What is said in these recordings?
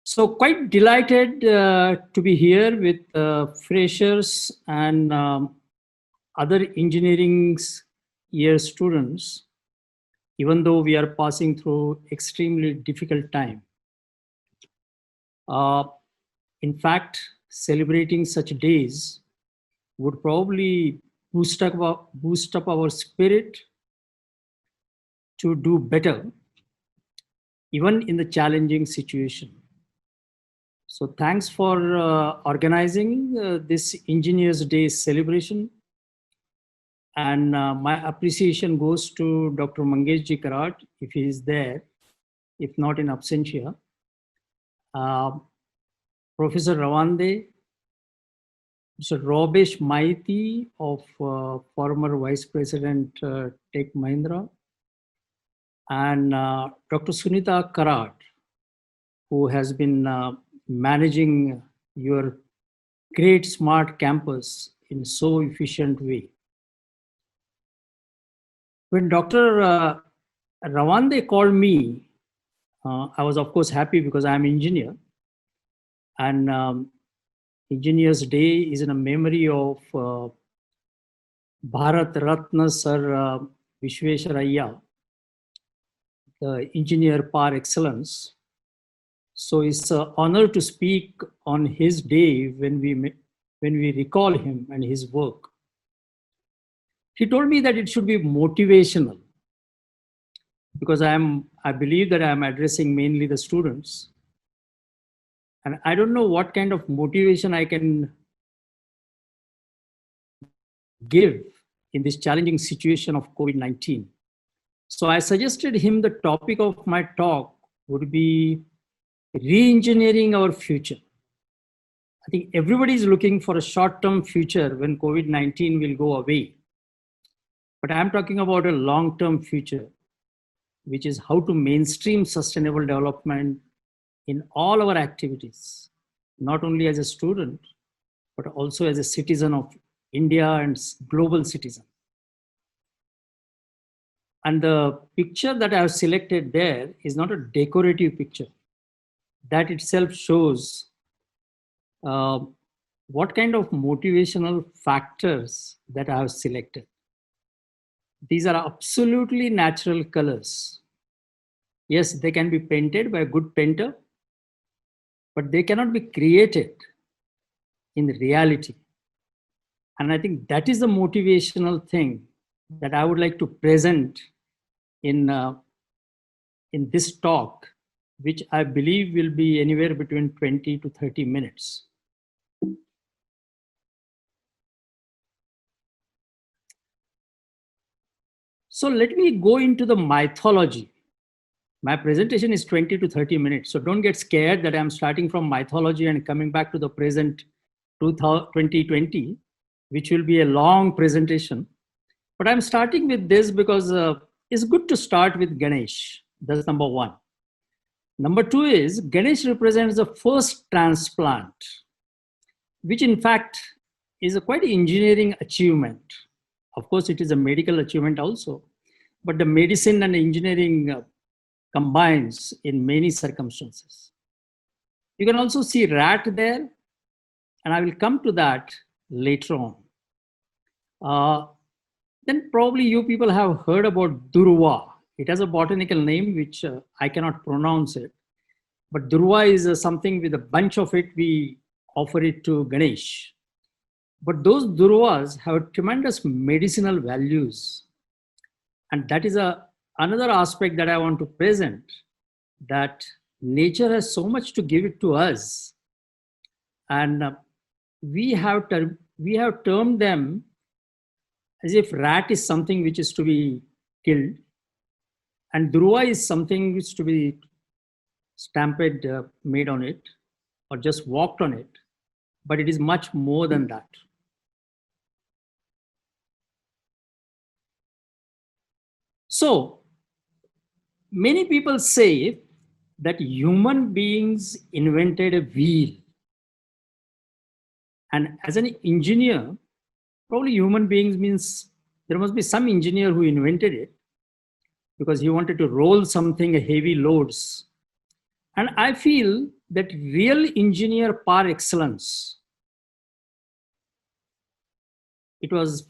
So quite delighted to be here with freshers and other engineering year students, even though we are passing through extremely difficult time. Uh, in fact, celebrating such days would probably boost up our spirit to do better, even in the challenging situation. So thanks for organizing this Engineers Day celebration. And my appreciation goes to Dr. Mangeshji Karat, if he is there, if not in absentia. Professor Rawande, Mr. Robesh Maiti of former Vice President Tech Mahindra, and Dr. Sunita Karat, who has been managing your great smart campus in so efficient way. When Dr. Rawande called me, I was of course happy because I'm an engineer, and Engineers Day is in a memory of Bharat Ratna Sir Vishwesvaraya, the engineer par excellence. So it's an honor to speak on his day when we recall him and his work. He told me that it should be motivational, because I believe that I'm addressing mainly the students. And I don't know what kind of motivation I can give in this challenging situation of COVID-19. So I suggested him the topic of my talk would be re-engineering our future. I think everybody is looking for a short-term future when COVID-19 will go away. But I'm talking about a long-term future, which is how to mainstream sustainable development in all our activities, not only as a student, but also as a citizen of India and global citizen. And the picture that I have selected there is not a decorative picture. That itself shows what kind of motivational factors that I have selected. These are absolutely natural colors. Yes, they can be painted by a good painter, but they cannot be created in reality. And I think that is the motivational thing that I would like to present in this talk, which I believe will be anywhere between 20 to 30 minutes. So let me go into the mythology. My presentation is 20 to 30 minutes, so don't get scared that I'm starting from mythology and coming back to the present 2020, which will be a long presentation. But I'm starting with this because it's good to start with Ganesh. That's number one. Number two is Ganesh represents the first transplant, which in fact is a quite engineering achievement. Of course, it is a medical achievement also, but the medicine and engineering combines in many circumstances. You can also see rat there, and I will come to that later on. Then probably you people have heard about Durva. It has a botanical name which I cannot pronounce it, but Durva is something with a bunch of it, we offer it to Ganesh. But those Durvas have tremendous medicinal values. And that is another aspect that I want to present, that nature has so much to give it to us. And we have termed them as if rat is something which is to be killed, and Durva is something which is to be stamped, made on it, or just walked on it. But it is much more than that. So many people say that human beings invented a wheel. And as an engineer, probably human beings means there must be some engineer who invented it, because he wanted to roll something heavy loads. And I feel that real engineer par excellence, it was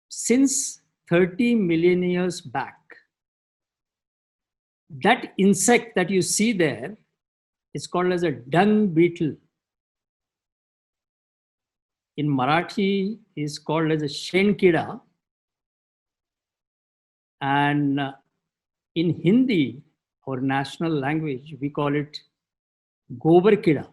since 30 million years back. That insect that you see there is called as a dung beetle. In Marathi is called as a shenkida. And in Hindi, our national language, we call it gobar kida.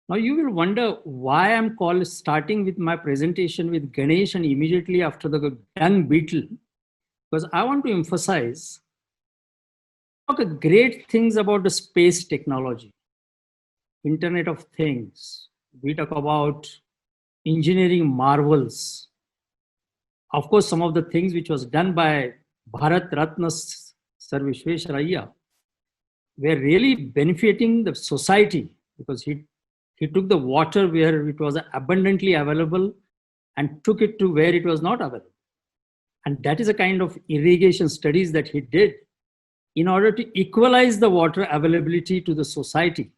Now you will wonder why I'm starting with my presentation with Ganesh and immediately after the dung beetle, because I want to emphasize great things about the space technology, Internet of Things. We talk about engineering marvels. Of course, some of the things which was done by Bharat Ratna Sir Visvesvaraya were really benefiting the society, because he took the water where it was abundantly available and took it to where it was not available. And that is a kind of irrigation studies that he did in order to equalize the water availability to the society.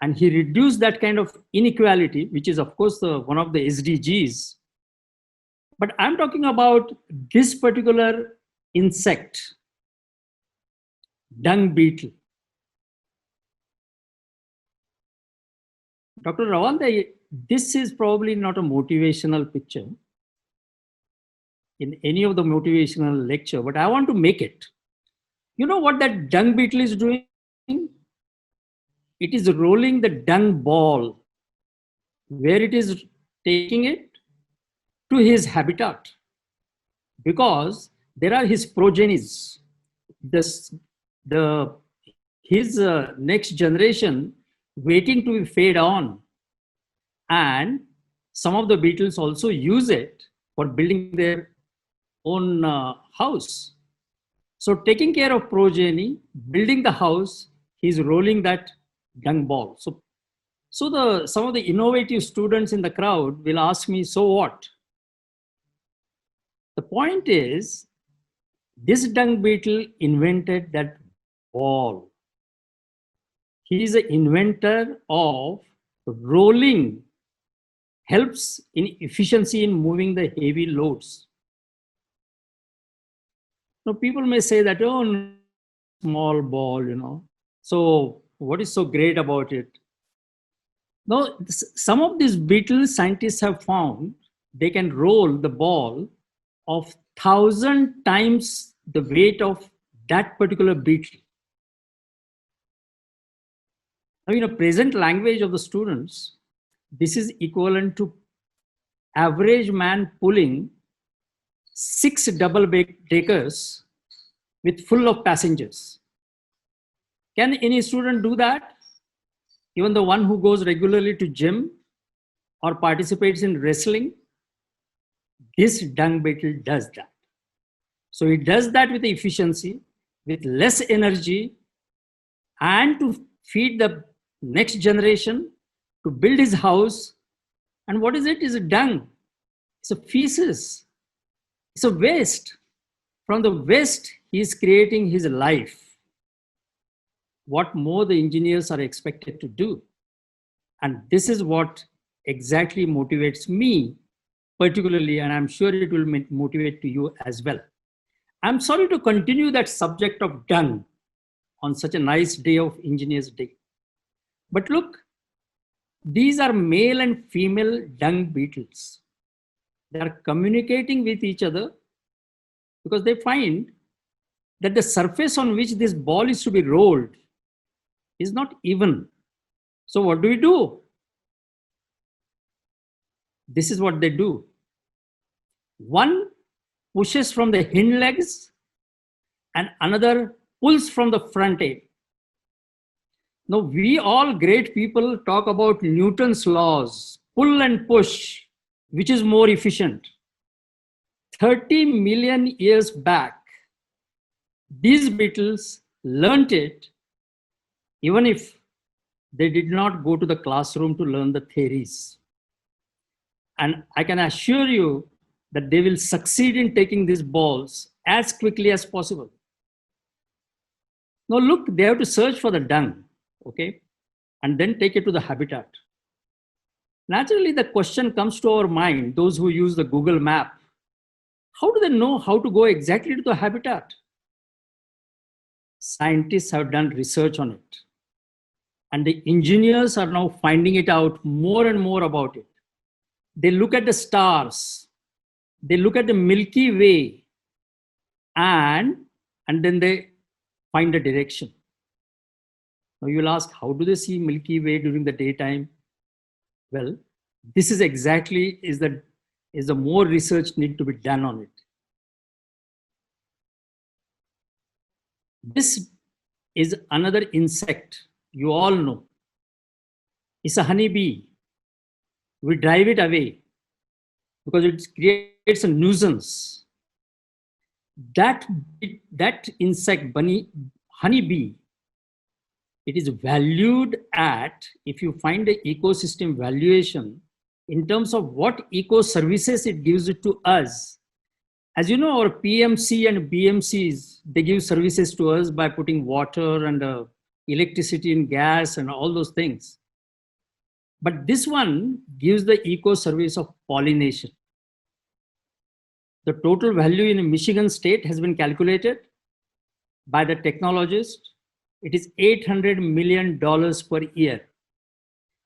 And he reduced that kind of inequality, which is of course one of the SDGs. But I'm talking about this particular insect, dung beetle. Dr. Rawande, this is probably not a motivational picture in any of the motivational lecture, but I want to make it. You know what that dung beetle is doing? It is rolling the dung ball. Where it is taking it? To his habitat. Because there are his progenies. His next generation waiting to be fed on. And some of the beetles also use it for building their own house. So taking care of progeny, building the house, he's rolling that dung ball. So some of the innovative students in the crowd will ask me, so what? The point is, this dung beetle invented that ball. He is an inventor of rolling, helps in efficiency in moving the heavy loads. Now people may say that, oh, small ball, you know. So what is so great about it? Now, some of these beetles scientists have found they can roll the ball of 1,000 times the weight of that particular beetle. Now, in a present language of the students, this is equivalent to average man pulling 6 double deckers with full of passengers. Can any student do that? Even the one who goes regularly to gym or participates in wrestling? This dung beetle does that. So it does that with efficiency, with less energy, and to feed the next generation, to build his house. And what is it? It's a dung. It's a feces. It's a waste. From the waste, he is creating his life. What more the engineers are expected to do? And this is what exactly motivates me particularly, and I'm sure it will motivate to you as well. I'm sorry to continue that subject of dung on such a nice day of Engineers Day. But look, these are male and female dung beetles. They are communicating with each other because they find that the surface on which this ball is to be rolled is not even. So what do? This is what they do. One pushes from the hind legs and another pulls from the front end. Now, we all great people talk about Newton's laws, pull and push, which is more efficient. 30 million years back, these beetles learnt it, even if they did not go to the classroom to learn the theories. And I can assure you that they will succeed in taking these balls as quickly as possible. Now look, they have to search for the dung, okay, and then take it to the habitat. Naturally, the question comes to our mind, those who use the Google map, how do they know how to go exactly to the habitat? Scientists have done research on it. And the engineers are now finding it out more and more about it. They look at the stars, they look at the Milky Way, and then they find a direction. Now you'll ask, how do they see Milky Way during the daytime? Well, this is exactly is the more research need to be done on it. This is another insect you all know. It's a honeybee. We drive it away because it creates a nuisance. That insect, honeybee, it is valued at, if you find the ecosystem valuation in terms of what eco services it gives it to us. As you know, our PMC and BMCs, they give services to us by putting water and electricity and gas and all those things. But this one gives the eco service of pollination. The total value in Michigan state has been calculated by the technologist. It is $800 million per year.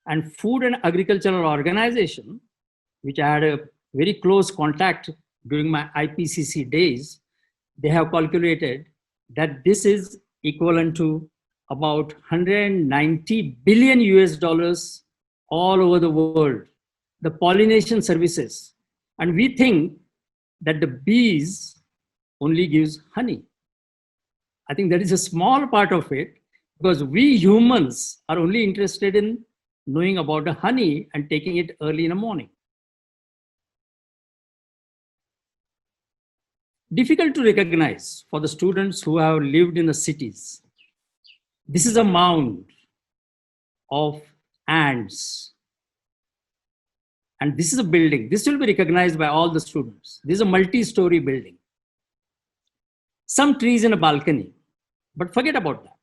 And Food and Agricultural Organization, which I had a very close contact during my IPCC days, they have calculated that this is equivalent to about 190 billion US dollars all over the world, the pollination services. And we think that the bees only gives honey. I think that is a small part of it, because we humans are only interested in knowing about the honey and taking it early in the morning. Difficult to recognize for the students who have lived in the cities. This is a mound of ants. And this is a building. This will be recognized by all the students. This is a multi-story building. Some trees in a balcony, but forget about that.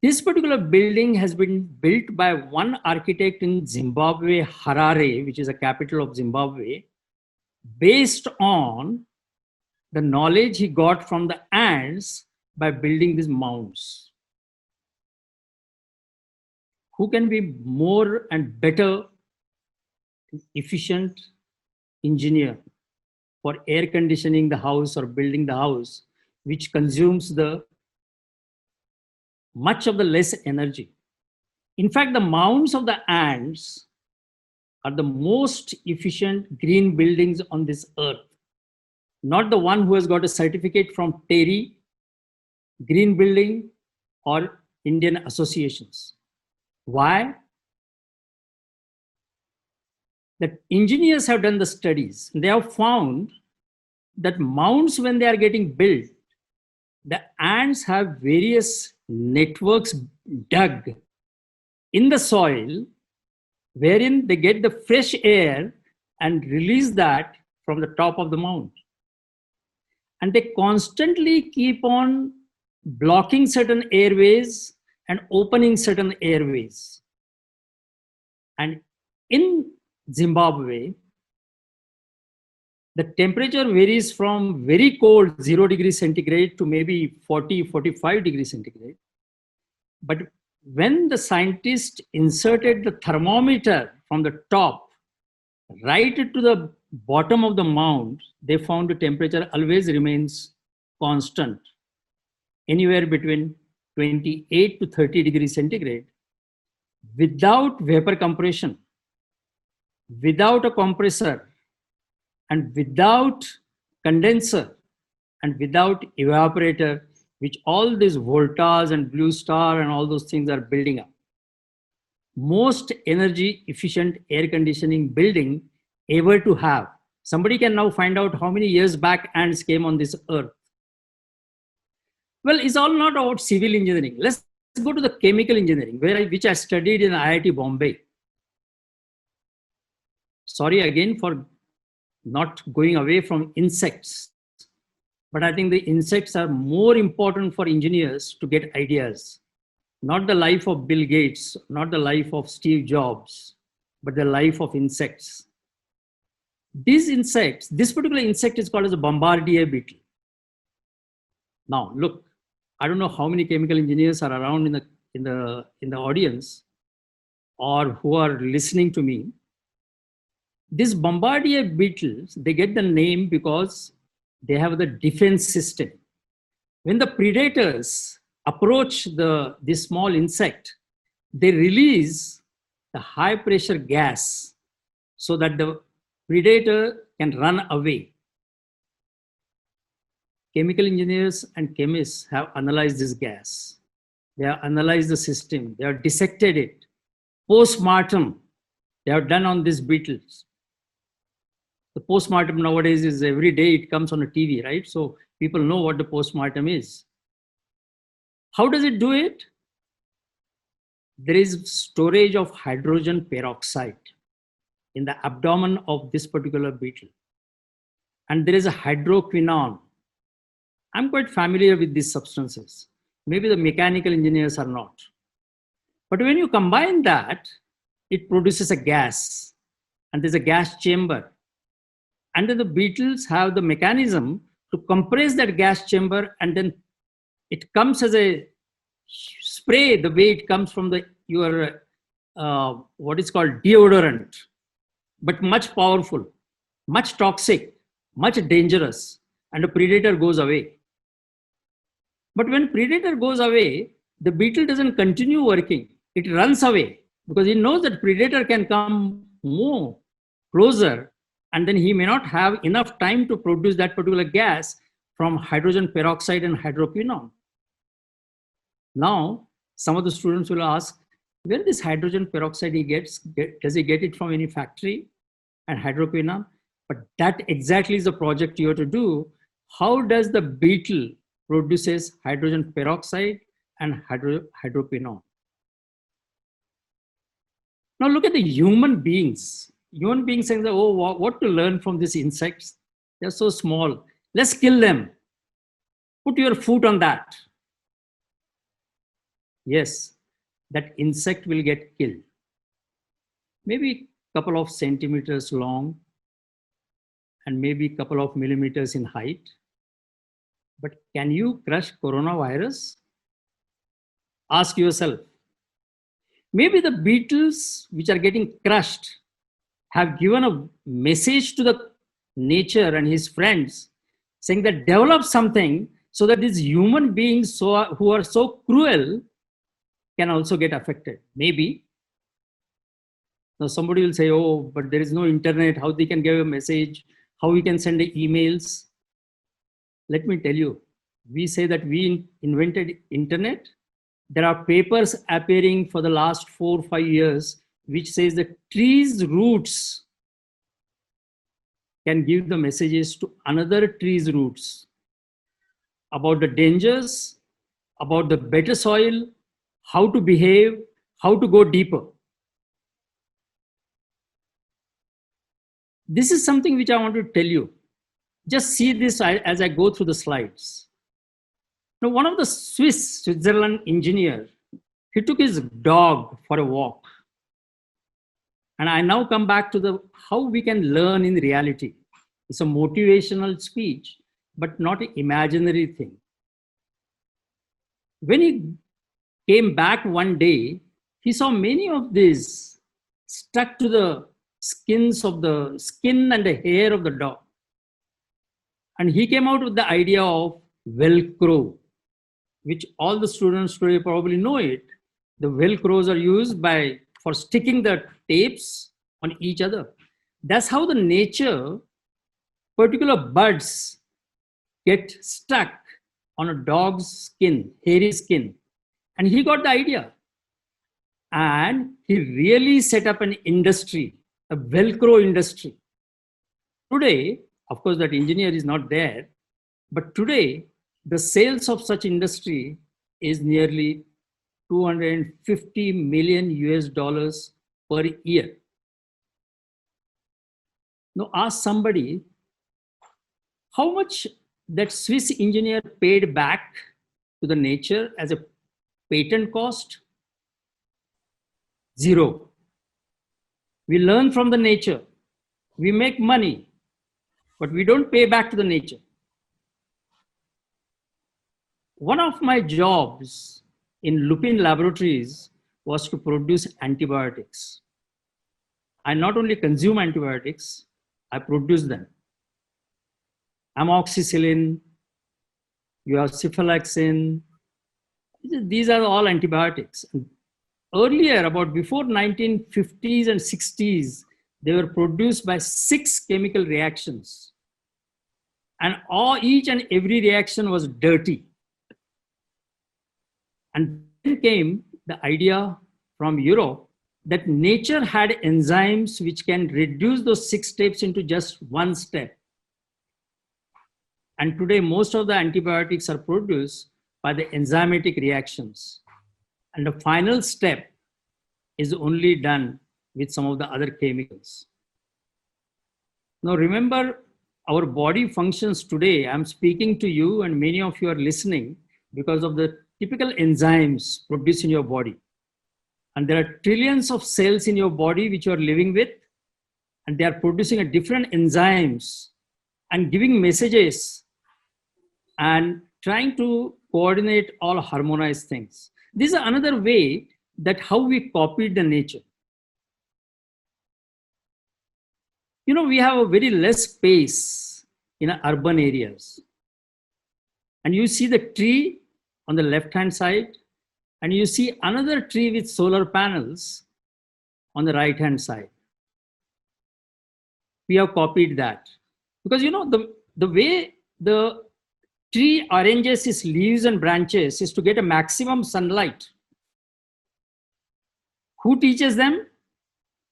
This particular building has been built by one architect in Zimbabwe, Harare, which is the capital of Zimbabwe, based on the knowledge he got from the ants by building these mounds. Who can be more and better efficient engineer for air conditioning the house or building the house, which consumes much of the less energy? In fact, the mounds of the ants are the most efficient green buildings on this earth. Not the one who has got a certificate from Terry, Green Building, or Indian associations. Why? That engineers have done the studies. They have found that mounds, when they are getting built, the ants have various networks dug in the soil, wherein they get the fresh air and release that from the top of the mound. And they constantly keep on blocking certain airways and opening certain airways. And in Zimbabwe, the temperature varies from very cold 0 degrees centigrade to maybe 40, 45 degrees centigrade. But when the scientists inserted the thermometer from the top right to the bottom of the mound, they found the temperature always remains constant, anywhere between 28 to 30 degrees centigrade, without vapor compression, without a compressor, and without condenser, and without evaporator, which all these Voltas and Blue Star and all those things are building up. Most energy efficient air conditioning building ever to have. Somebody can now find out how many years back ants came on this earth. Well, it's all not about civil engineering. Let's go to the chemical engineering, which I studied in IIT Bombay. Sorry again for not going away from insects. But I think the insects are more important for engineers to get ideas. Not the life of Bill Gates, not the life of Steve Jobs, but the life of insects. These insects, this particular insect is called as a bombardier beetle. Now, look, I don't know how many chemical engineers are around in the audience or who are listening to me. These bombardier beetles, they get the name because they have the defense system. When the predators approach this small insect, they release the high pressure gas so that the predator can run away. Chemical engineers and chemists have analyzed this gas. They have analyzed the system. They have dissected it. Post-mortem, they have done on these beetles. The post-mortem nowadays is every day it comes on a TV, right? So people know what the post-mortem is. How does it do it? There is storage of hydrogen peroxide in the abdomen of this particular beetle. And there is a hydroquinone. I'm quite familiar with these substances. Maybe the mechanical engineers are not. But when you combine that, it produces a gas. And there's a gas chamber. And then the beetles have the mechanism to compress that gas chamber, and then it comes as a spray the way it comes from your what is called deodorant, but much powerful, much toxic, much dangerous, and the predator goes away. But when predator goes away, the beetle doesn't continue working. It runs away because it knows that predator can come more closer, and then he may not have enough time to produce that particular gas from hydrogen peroxide and hydroquinone. Now, some of the students will ask, where this hydrogen peroxide he gets, does he get it from any factory and hydroquinone? But that exactly is the project you have to do. How does the beetle produces hydrogen peroxide and hydroquinone? Now look at the human beings. Human beings saying, oh, what to learn from these insects? They're so small. Let's kill them. Put your foot on that. Yes, that insect will get killed. Maybe a couple of centimeters long and maybe a couple of millimeters in height. But can you crush coronavirus? Ask yourself. Maybe the beetles which are getting crushed have given a message to the nature and his friends saying that develop something so that these human beings who are so cruel can also get affected. Maybe. Now somebody will say, oh, but there is no internet, how they can give a message, how we can send emails. Let me tell you, we say that we invented internet. There are papers appearing for the last 4 or 5 years which says that trees' roots can give the messages to another tree's roots about the dangers, about the better soil, how to behave, how to go deeper. This is something which I want to tell you. Just see this as I go through the slides. Now, one of the Switzerland engineer, he took his dog for a walk. And I now come back to how we can learn in reality. It's a motivational speech, but not an imaginary thing. When he came back one day, he saw many of these stuck to the skin and the hair of the dog. And he came out with the idea of Velcro, which all the students today probably know it. The Velcros are used for sticking the tapes on each other. That's how the nature, particular buds get stuck on a dog's skin, hairy skin. And he got the idea. And he really set up an industry, a Velcro industry. Today, of course, that engineer is not there, but today, the sales of such industry is nearly $250 million US per year. Now ask somebody, how much that Swiss engineer paid back to the nature as a patent cost? Zero. We learn from the nature. We make money, but we don't pay back to the nature. One of my jobs in Lupin Laboratories was to produce antibiotics. I not only consume antibiotics, I produce them. Amoxicillin, you have cephalexin. These are all antibiotics. Earlier, about before 1950s and 60s, they were produced by 6 chemical reactions. And each and every reaction was dirty. And then came the idea from Europe that nature had enzymes which can reduce those 6 steps into just 1 step. And today, most of the antibiotics are produced by the enzymatic reactions. And the final step is only done with some of the other chemicals. Now, remember, our body functions today. I'm speaking to you, and many of you are listening because of the typical enzymes produced in your body. And there are trillions of cells in your body which you are living with, and they are producing a different enzymes and giving messages and trying to coordinate all harmonized things. This is another way that how we copied the nature. You know, we have a very less space in urban areas. And you see the tree on the left-hand side, and you see another tree with solar panels on the right-hand side. We have copied that. Because you know, the way the tree arranges its leaves and branches is to get a maximum sunlight. Who teaches them?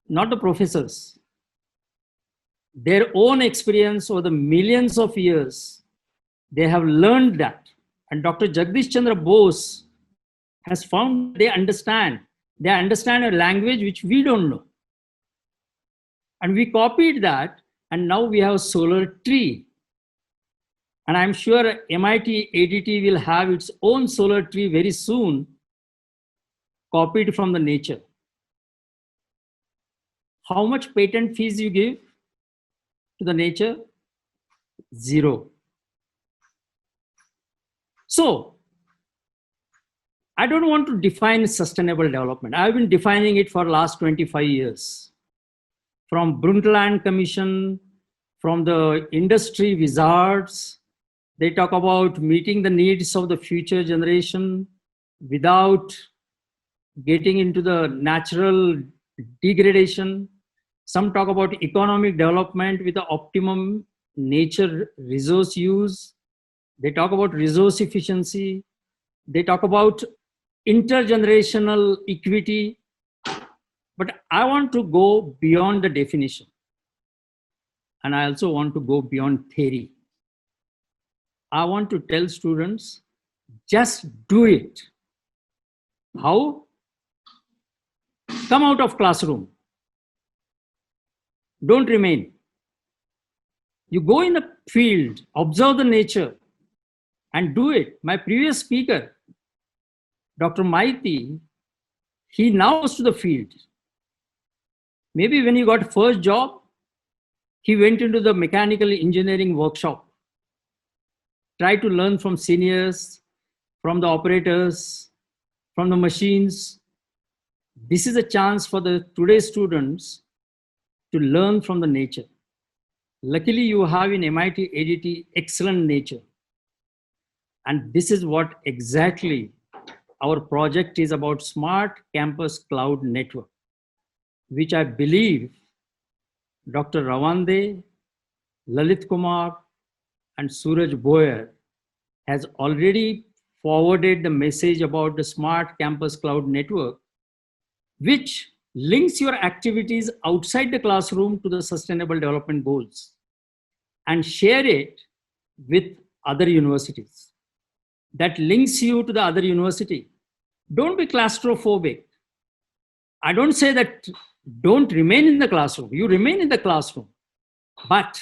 Not the professors. Their own experience over the millions of years, they have learned that. And Dr. Jagdish Chandra Bose has found they understand a language which we don't know. And we copied that, and now we have a solar tree. And I'm sure MIT ADT will have its own solar tree very soon, copied from the nature. How much patent fees you give to the nature? Zero. So, I don't want to define sustainable development. I've been defining it for the last 25 years. From Brundtland Commission, from the industry wizards, they talk about meeting the needs of the future generation without getting into the natural degradation. Some talk about economic development with the optimum nature resource use. They talk about resource efficiency. They talk about intergenerational equity. But I want to go beyond the definition. And I also want to go beyond theory. I want to tell students, just do it. How? Come out of classroom. Don't remain. You go in the field, observe the nature, and do it. My previous speaker, Dr. Maiti, he now goes to the field. Maybe when he got first job, he went into the mechanical engineering workshop, tried to learn from seniors, from the operators, from the machines. This is a chance for the today's students to learn from the nature. Luckily, you have in MIT ADT excellent nature. And this is what exactly our project is about, Smart Campus Cloud Network, which I believe Dr. Rawande, Lalit Kumar, and Suraj Boyer has already forwarded the message about the Smart Campus Cloud Network, which links your activities outside the classroom to the Sustainable Development Goals and share it with other universities. That links you to the other university. Don't be claustrophobic. I don't say that don't remain in the classroom. You remain in the classroom. But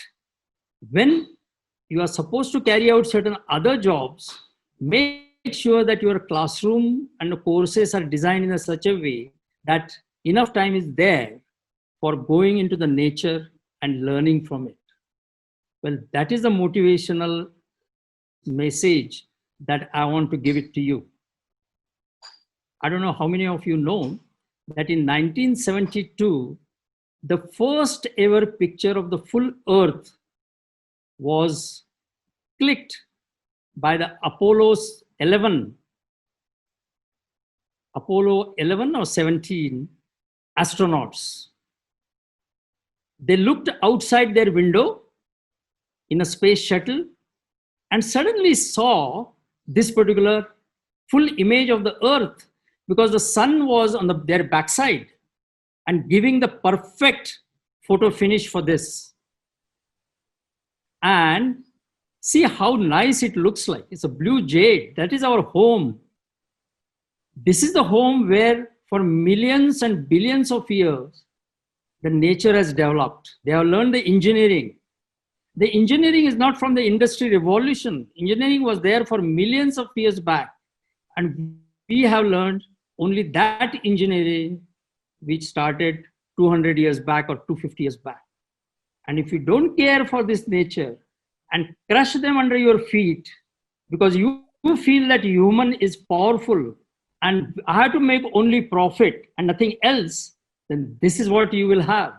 when you are supposed to carry out certain other jobs, make sure that your classroom and the courses are designed in such a way that enough time is there for going into the nature and learning from it. Well, that is the motivational message that I want to give it to you. I don't know how many of you know that in 1972, the first ever picture of the full Earth was clicked by the Apollo 11 or 17 astronauts. They looked outside their window in a space shuttle and suddenly saw this particular full image of the Earth, because the sun was on their backside and giving the perfect photo finish for this. And see how nice it looks like. It's a blue jade. That is our home. This is the home where for millions and billions of years, the nature has developed. They have learned the engineering. The engineering is not from the industry revolution. Engineering was there for millions of years back. And we have learned only that engineering which started 200 years back or 250 years back. And if you don't care for this nature and crush them under your feet, because you feel that human is powerful and I have to make only profit and nothing else, then this is what you will have.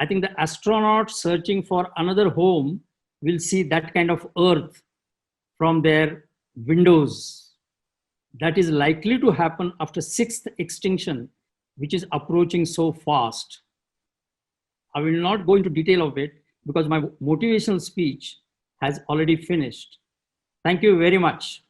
I think the astronauts searching for another home will see that kind of Earth from their windows. That is likely to happen after sixth extinction, which is approaching so fast. I will not go into detail of it because my motivational speech has already finished. Thank you very much.